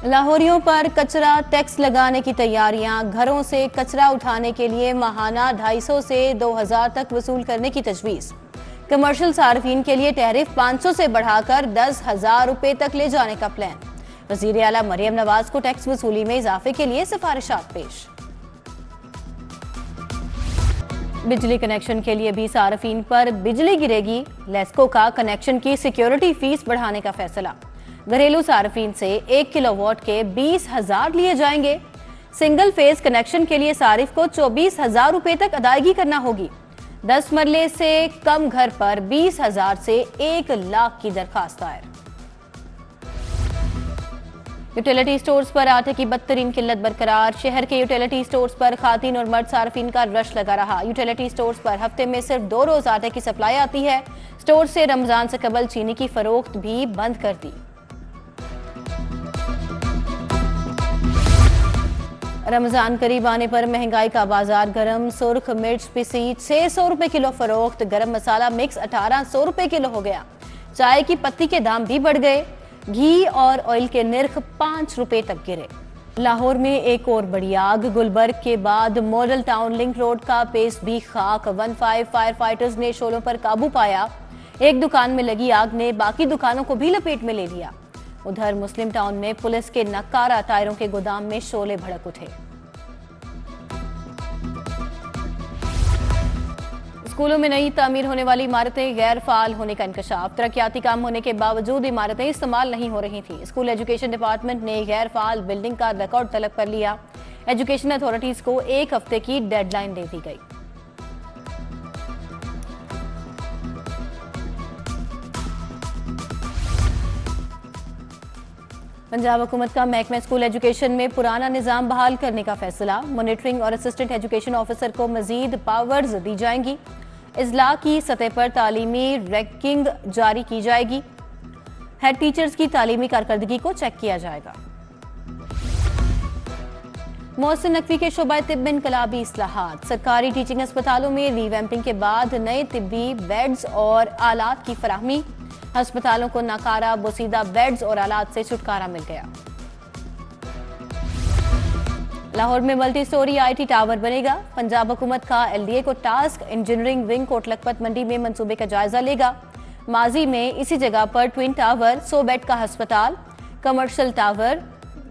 लाहौरियों पर कचरा टैक्स लगाने की तैयारियां। घरों से कचरा उठाने के लिए माहाना 250 से 2000 तक वसूल करने की तजवीज़। कमर्शियल सार्फिन के लिए टैरिफ 500 से बढ़ाकर 10,000 रुपए तक ले जाने का प्लान। वज़ीर आला मरियम नवाज को टैक्स वसूली में इजाफे के लिए सिफारिशात पेश। बिजली कनेक्शन के लिए भी सार्फिन पर बिजली गिरेगी। लेस्को का कनेक्शन की सिक्योरिटी फीस बढ़ाने का फैसला। घरेलू सार्फिन से 1 किलोवाट के 20,000 लिए जाएंगे। सिंगल फेज कनेक्शन के लिए सारिफ को 24,000 रुपए तक अदायगी करना होगी। 10 मरले से कम घर पर 20,000 से 1 लाख की दरखास्त दायर। यूटिलिटी स्टोर्स पर आटे की बदतरीन किल्लत बरकरार। शहर के यूटिलिटी स्टोर्स पर खातीन और मर्द सार्फिन का रश लगा रहा। यूटिलिटी स्टोर्स पर हफ्ते में सिर्फ 2 रोज आटे की सप्लाई आती है। स्टोर से रमजान से कबल चीनी की फरोख्त भी बंद कर दी। रमजान करीब आने पर महंगाई का बाजार गर्म। सुर्ख मिर्च पिसी 600 रुपए किलो फरोख्त। गरम मसाला मिक्स 1800 रुपए किलो हो गया। चाय की पत्ती के दाम भी बढ़ गए। घी और ऑयल के निर्ख 5 रुपए तक गिरे। लाहौर में एक और बड़ी आग। गुलबर्ग के बाद मॉडल टाउन लिंक रोड का पेस भी खाक। 15 फायर फाइटर्स ने शोलों पर काबू पाया। एक दुकान में लगी आग ने बाकी दुकानों को भी लपेट में ले लिया। उधर मुस्लिम टाउन में पुलिस के नक्कारा टायरों के गोदाम में शोले भड़क उठे। स्कूलों में नई तामीर होने वाली इमारतें गैर फाल होने का इंकशाफ। तरक्याती काम होने के बावजूद इमारतें इस्तेमाल नहीं हो रही थी। स्कूल एजुकेशन डिपार्टमेंट ने गैर फाल बिल्डिंग का रिकॉर्ड तलब कर लिया। एजुकेशन अथॉरिटीज को 1 हफ्ते की डेडलाइन दे दी गई। पंजाब हुकूमत का महकमा स्कूल एजुकेशन में पुराना निजाम बहाल करने का फैसला। मॉनिटरिंग और असिस्टेंट एजुकेशन ऑफिसर को मजीद पावर्स दी जाएंगी। इजला की सतह पर तालीमी रैंकिंग जारी की जाएगी। हेड टीचर्स की तालीमी कारकर्दगी को चेक किया जाएगा। मोहसिन नकवी के शोबा तिब में इनकलाबी इस्लाहात। सरकारी टीचिंग अस्पतालों में रीवैम्पिंग के बाद नए तिब्बी बेड्स और आलात की फराहमी। अस्पतालों को नाकारा बोसीदा बेड्स और आलात से छुटकारा मिल गया। लाहौर में मल्टी स्टोरी IT टावर बनेगा। पंजाब हुकूमत का LDA को task engineering wing Kot Lakhpat मंडी में मंसूबे का जायजा लेगा। माजी में इसी जगह पर ट्विन टावर, 100 बेड का अस्पताल, कमर्शियल टावर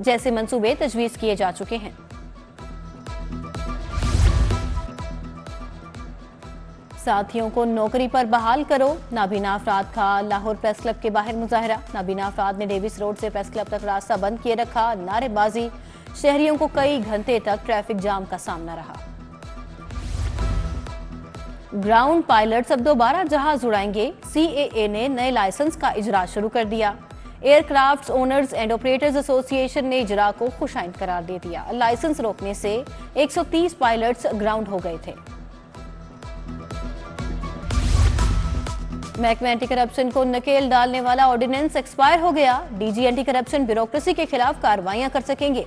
जैसे मंसूबे तजवीज किए जा चुके हैं। साथियों को नौकरी पर बहाल करो। नाबीना अफराद का लाहौर प्रेस क्लब के बाहर मुजाहरा। नाबीना अफराद ने डेविस रोड से प्रेस क्लब तक रास्ता बंद किए रखा। नारेबाजी। शहरियों को कई घंटे तक ट्रैफिक जाम का सामना रहा। ग्राउंड पायलट्स अब दोबारा जहाज उड़ाएंगे। CAA ने नए लाइसेंस का इजरा शुरू कर दिया। Aircraft owners and operators association ने इजरा को खुशाइंद करार दे दिया। लाइसेंस रोकने से 130 पायलट्स ग्राउंड हो गए थे। महकमा एंटी करप्शन को नकेल डालने वाला ऑर्डिनेंस एक्सपायर हो गया। DG एंटी करप्शन ब्यूरोक्रेसी के खिलाफ कार्रवाइयां कर सकेंगे।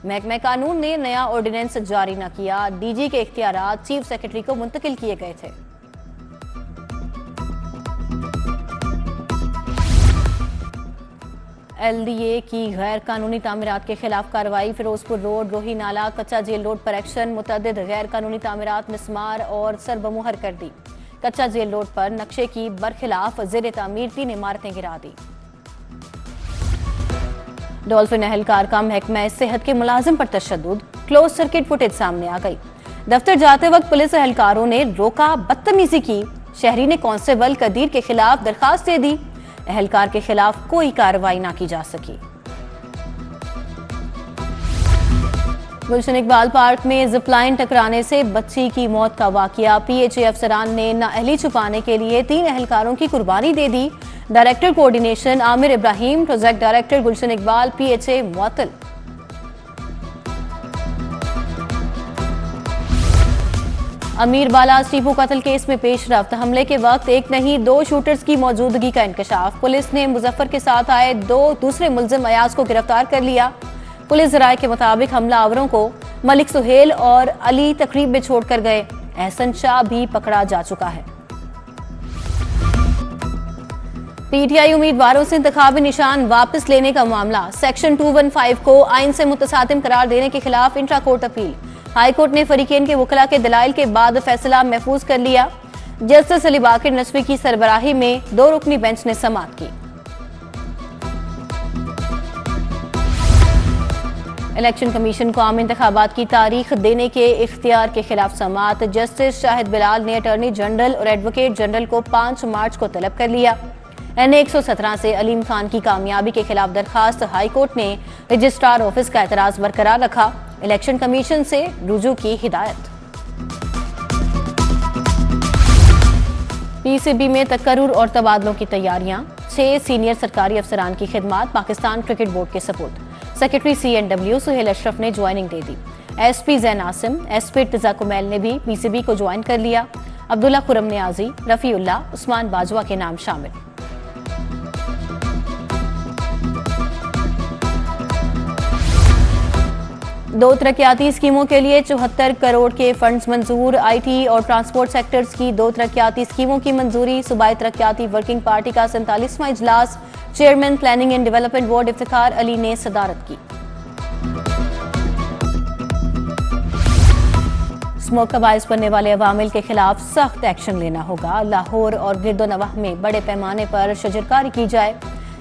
महकमा कानून ने नया ऑर्डिनेंस जारी न किया। DG के इख्तियारात चीफ सेक्रेटरी को मुंतकिल किए गए थे। LDA की गैर कानूनी तामीरात के खिलाफ कार्रवाई। फिरोजपुर रोड, रोही नाला, कच्चा जेल रोड पर एक्शन। मुतअद्दिद गैर कानूनी तामीरात मिसमार और सरबमुहर कर दी। कच्चा जेल रोड पर नक्शे की बरखिलाफ जेर तामीर 3 इमारतें गिरा दी। डॉल्फिन एहलकार का महकमा सेहत के मुलाजिम पर तशद्दुद। क्लोज सर्किट फुटेज सामने आ गई। दफ्तर जाते वक्त पुलिस एहलकारों ने रोका, बदतमीजी की। शहरी ने कांस्टेबल कदीर के खिलाफ दरखास्त दे दी। एहलकार के खिलाफ कोई कार्रवाई ना की जा सकी। गुलशन इकबाल पार्क में जिपलाइन टकराने से बच्ची की मौत का वाकया। PHA अफसरान ने नाअहली छुपाने के लिए 3 एहलकारों की कुर्बानी दे दी। Director coordination Amir Ibrahim, project director Gulshan Iqbal, PHA मुअत्तल। अमीर बालाज टीपू कत्ल केस में पेशरफ्त। हमले के वक्त एक नहीं 2 शूटर्स की मौजूदगी का इंकशाफ। पुलिस ने मुजफ्फर के साथ आए 2 दूसरे मुलजिम अयाज को गिरफ्तार कर लिया। पुलिस राय के मुताबिक हमलावरों को मलिक सुहेल और अली तकरीब में छोड़कर गए। एहसन शाह भी पकड़ा जा चुका है। पीटीआई उम्मीदवारों से इंतखाबी निशान वापस लेने का मामला। सेक्शन 215 को आइन से मुतसातिम करार देने के खिलाफ इंट्रा कोर्ट अपील। हाईकोर्ट ने फरीकेन के वकला के दलाइल के बाद फैसला महफूज कर लिया। जस्टिस अली बाकिर नसवी की सरबराही में 2 रुकनी बेंच ने समाअत की। इलेक्शन कमीशन को आम इंतखाबात की तारीख देने के इख्तियार के खिलाफ समाअत। जस्टिस शाहिद बिलाल ने अटॉर्नी जनरल और एडवोकेट जनरल को 5 मार्च को तलब कर लिया। NA 117 से अलीम खान की कामयाबी के खिलाफ दरखास्त। हाईकोर्ट ने रजिस्ट्रार ऑफिस का एतराज बरकरार रखा। इलेक्शन कमीशन से रुजू की हिदायत। PCB में तकर्रुर और तबादलों की तैयारियां। 6 सीनियर सरकारी अफसरान की खिदमात पाकिस्तान क्रिकेट बोर्ड के सपुर्द। सेक्रेटरी CNW सुहेल अशरफ ने ज्वाइनिंग दे दी। SP जैन आसिम, SP इर्तिजा कुमैल ने भी PCB को ज्वाइन कर लिया। अब्दुल्ला खुरम नियाजी, रफीउल्ला, उस्मान बाजवा के नाम शामिल। दो तरक्याती स्कीमों के लिए 74 करोड़ के फंड्स मंजूर। IT और ट्रांसपोर्ट सेक्टर्स की 2 तरक्याती स्कीमों की मंजूरी। सूबाई तरक्याती वर्किंग पार्टी का 47वां इजलास। Chairman planning and development board Iftikhar Ali ने सदारत की। स्मोक का बायस बनने वाले अवामिल के खिलाफ सख्त एक्शन लेना होगा। लाहौर और गिरदोनवाह में बड़े पैमाने पर शजरकारी की जाए।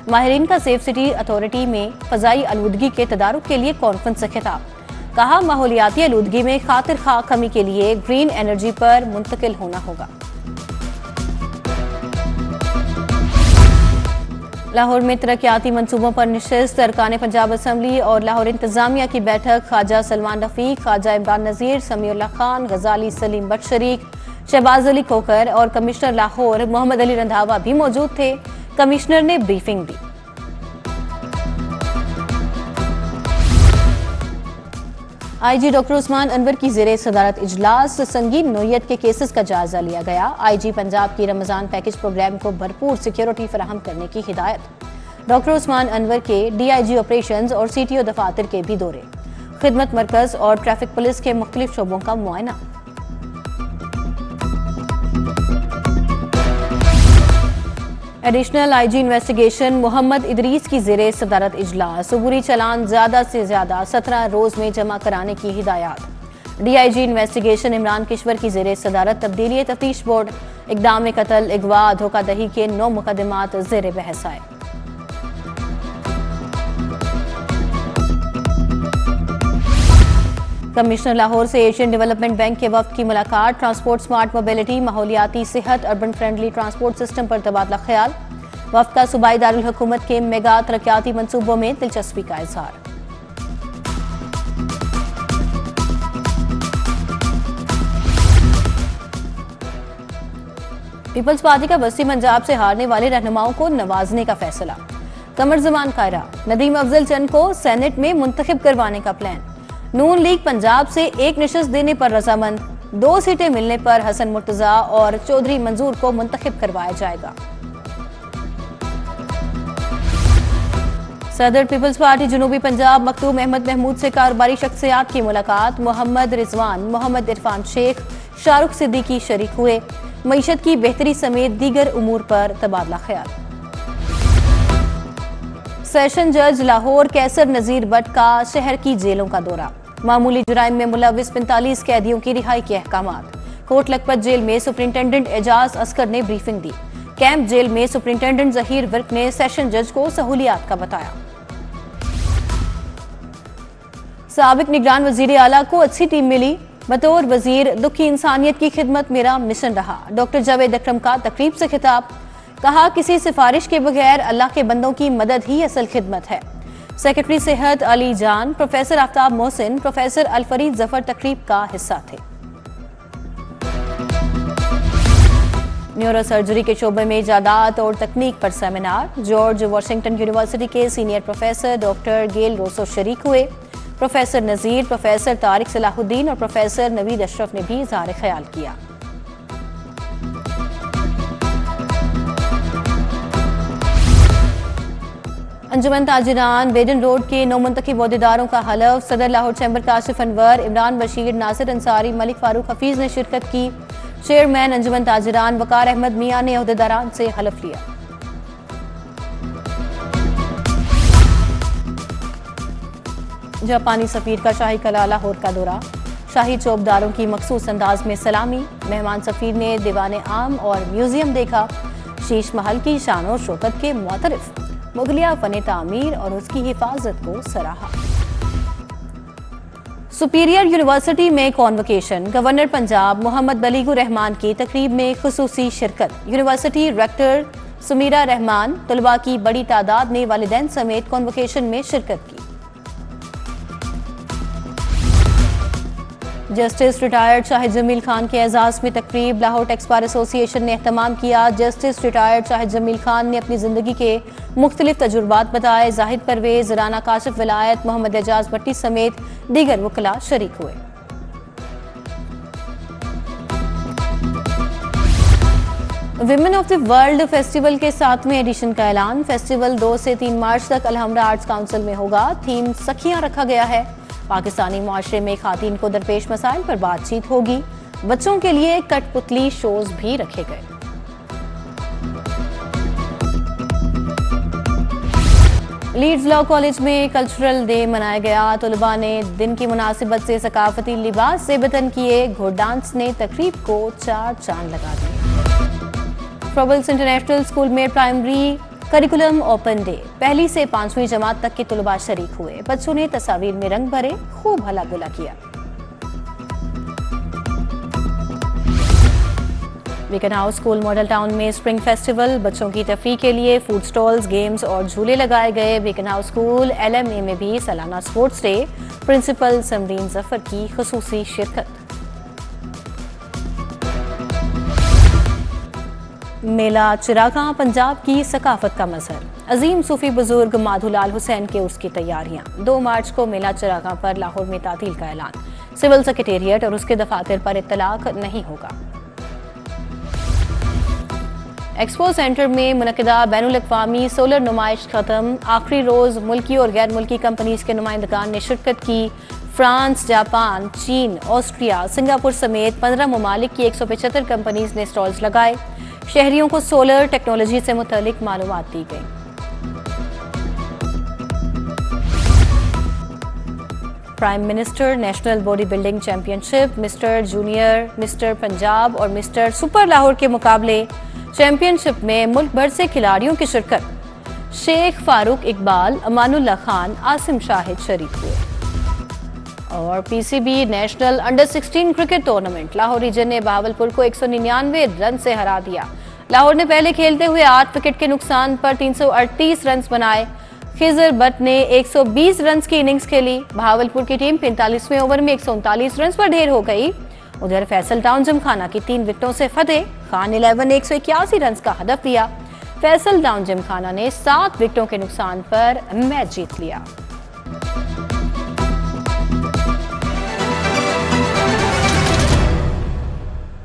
माहिरीन का सेफ सिटी अथॉरिटी में फजाई आलूदगी के तदारुक के लिए कॉन्फ्रेंस से खिताब। कहा, माहौलियाती आलूदगी में खातिर खा कमी के लिए ग्रीन एनर्जी पर मुंतकिल होना होगा। लाहौर में तरक्याती मंसूबों पर नशिस्त। अरकान पंजाब असम्बली और लाहौर इंतजामिया की बैठक। ख्वाजा सलमान रफीक, ख्वाजा इमरान नजीर, समीउल्लाह खान, गजाली सलीम बट शरीक, शहबाज अली खोकर और कमिश्नर लाहौर मोहम्मद अली रंधावा भी मौजूद थे। कमिश्नर ने ब्रीफिंग दी। IG डॉक्टर उस्मान अनवर की ज़ेरे सदारत इजलास। संगीन नोयत के केसेस का जायजा लिया गया। IG पंजाब की रमजान पैकेज प्रोग्राम को भरपूर सिक्योरिटी फराहम करने की हिदायत। डॉक्टर उस्मान अनवर के DIG ऑपरेशंस और CTO दफातर के भी दौरे। खिदमत मरकज और ट्रैफिक पुलिस के मुख्तलिफ शोबों का मुआयना। Additional IG investigation. Mohammad Idris की ज़ेरे सदारत इजलास। अबूरी चालान ज्यादा से ज्यादा 17 रोज में जमा कराने की हिदायत। DIG इन्वेस्टिगेशन इमरान किश्वर की ज़ेरे सदारत तब्दीली तफ्तीश बोर्ड। इक़दाम कत्ल, अगवा, धोखादही के 9 मुकदमात ज़ेरे बहस आए। कमिश्नर लाहौर से एशियन डेवलपमेंट बैंक के वफ्द की मुलाकात। ट्रांसपोर्ट स्मार्ट मोबिलिटी, माहौलियाती सेहत, अर्बन फ्रेंडली ट्रांसपोर्ट सिस्टम पर तबादला ख्याल। वफ्द का सूबाई दारुल हुकूमत के मेगा तरक्याती मंसूबों में दिलचस्पी का इजहार। पीपल्स पार्टी का वस्ती पंजाब से हारने वाले रहनुमाओं को नवाजने का फैसला। कमर जमान कायरा, नदीम अफजल चंद को सेनेट में मुंतखब करवाने का प्लान। नून लीग पंजाब से 1 नशस्त देने पर रजामंद। 2 सीटें मिलने पर हसन मुर्तजा और चौधरी मंजूर को मुंतखब करवाया जाएगा। सदर पीपल्स पार्टी जनूबी पंजाब मखदूम अहमद महमूद से कारोबारी शख्सियात की मुलाकात। मोहम्मद रिजवान, मोहम्मद इरफान शेख, शाहरुख सिद्दीकी शरीक हुए। मईशत की बेहतरी समेत दीगर उमूर पर तबादला ख्याल। सेशन जज लाहौर कैसर नजीर बट का शहर की जेलों का दौरा। मामूली जुराइम में मुलविस 45 कैदियों की रिहाई के अहकामात। कोट लखपत जेल में सुपरिंटेंडेंट एजाज असकर ने ब्रीफिंग दी। कैंप जेल में सुपरिंटेंडेंट जहीर विर्क ने सेशन जज को सहूलियात का बताया। साबिक निगरान वजीर आला को अच्छी टीम मिली। बतौर वजीर दुखी इंसानियत की खिदमत मेरा मिशन रहा। डॉक्टर जावेद अकरम का तकरीब से खिताब। कहा, किसी सिफारिश के बगैर अल्लाह के बंदों की मदद ही असल खिदमत है। सेक्रेटरी सेहत अली जान, प्रोफेसर आफ्ताब मोहसिन, प्रोफेसर अलफरीद जफर तकरीब का हिस्सा थे। न्यूरो सर्जरी के शोबे में इजादात और तकनीक पर सेमिनार। जॉर्ज वाशिंगटन यूनिवर्सिटी के सीनियर प्रोफेसर डॉक्टर गेल रोसो शरीक हुए। प्रोफेसर नजीर, प्रोफेसर तारिक सलाहुद्दीन और प्रोफेसर नवीद अशरफ ने भी इज़हार ख्याल किया। अंजुमन ताजिरान बेडन रोड के 9 मुंतखब ओहदेदारों का हलफ। सदर लाहौर चैम्बर काशिफ अनवर, इमरान बशीर, नासिर अंसारी, मलिक फारूक हफीज ने शिरकत की। चेयरमैन अंजुमन ताजिरान वकार अहमद मियां ने ओहदेदारान से हलफ लिया। जापानी सफीर का शाही कला लाहौर का दौरा, शाही चौबदारों की मखसूस अंदाज में सलामी। मेहमान सफीर ने दीवाने आम और म्यूजियम देखा। शीश महल की शान और शौकत के मुतरिफ मुगलिया फन तामीर और उसकी हिफाजत को सराहा। सुपीरियर यूनिवर्सिटी में कॉन्वोकेशन, गवर्नर पंजाब मोहम्मद बलीगुर रहमान की तकरीब में खुसूसी शिरकत। यूनिवर्सिटी रेक्टर सुमीरा रहमान, तलबा की बड़ी तादाद ने वालिदैन समेत कॉन्वोकेशन में शिरकत की। जस्टिस रिटायर्ड शाहिद जमील खान के एजाज में तकरीब, लाहौर टैक्स बार एसोसिएशन ने एहतमाम किया। जस्टिस रिटायर्ड शाहिद जमील खान ने अपनी जिंदगी के मुख्तलिफ तजुर्बात बताए। जाहिद परवेज, राना काशिफ विलायत, मोहम्मद एजाज भट्टी समेत दीगर वकला शरीक हुए। Women of the world festival के 7वें एडिशन का ऐलान। फेस्टिवल 2 से 3 मार्च तक अलहमरा आर्ट्स काउंसिल में होगा। थीम सखियां रखा गया है। पाकिस्तानी मुआशरे में खातीन को दरपेश मसाइल पर बातचीत होगी। बच्चों के लिए कठपुतली शोज भी रखे गए। लीड्स लॉ कॉलेज में कल्चरल डे मनाया गया। तलबा ने दिन की मुनासिबत से सकाफती लिबास से बतन किए। घोड़ डांस ने तकरीब को 4 चांद लगा दिए। फ्रोबल्स इंटरनेशनल स्कूल में प्राइमरी करिकुलम ओपन डे, पहली से 5वीं जमात तक के तलबा शरीक हुए। बच्चों ने तस्वीर में रंग भरे, खूब हला गुला किया। Weekend house school model town में स्प्रिंग फेस्टिवल, बच्चों की तफरीह के लिए फूड स्टॉल्स, गेम्स और झूले लगाए गए। वीकेंड हाउस स्कूल LMA में भी सालाना sports day, principal Samreen Zafar की खुसूसी शिरकत। मेला चिरागां पंजाब की सकाफत का मजहर, अजीम सूफी बुजुर्ग माधुलाल हुसैन के उसकी तैयारियां। 2 मार्च को मेला चिरागां पर लाहौर में तातील का ऐलान। सिविल सेक्रेटेरिएट और उसके दफातर पर इत्तलाक नहीं होगा। एक्सपो सेंटर में मुनक़िदा बैनुल अक़वामी सोलर नुमाइश खत्म। आखिरी रोज मुल्की और गैर मुल्की कंपनीज के नुमाइंदगान ने शिरकत की। फ्रांस, जापान, चीन, ऑस्ट्रिया, सिंगापुर समेत 15 ममालिक की 175 कंपनीज ने स्टॉल्स लगाए। शहरियों को सोलर टेक्नोलॉजी से मुतालिक मालूमात दी गई। Prime minister national body building championship, mister junior, mister Punjab और मिस्टर सुपर लाहौर के मुकाबले। चैंपियनशिप में मुल्क भर से खिलाड़ियों की शिरकत। शेख फारूक इकबाल, अमानुल्लाह खान, आसिम शाहिद शरीक हुए। और PCB national under 16 cricket tournament, Lahore region ने बहावलपुर को 199 रन से हरा दिया। लाहौर ने पहले खेलते हुए 8 विकेट के नुकसान पर 338 रन बनाए। खिजर बट ने 120 रन की इनिंग्स खेली। बहावलपुर की टीम 45वें ओवर में 139 रन पर ढेर हो गई। उधर फैसल टाउन जिमखाना की 3 विकेटों से फतेह। खान 11 ने 181 रन का हदफ लिया। फैसल टाउन जिमखाना ने 7 विकेटों के नुकसान पर मैच जीत लिया।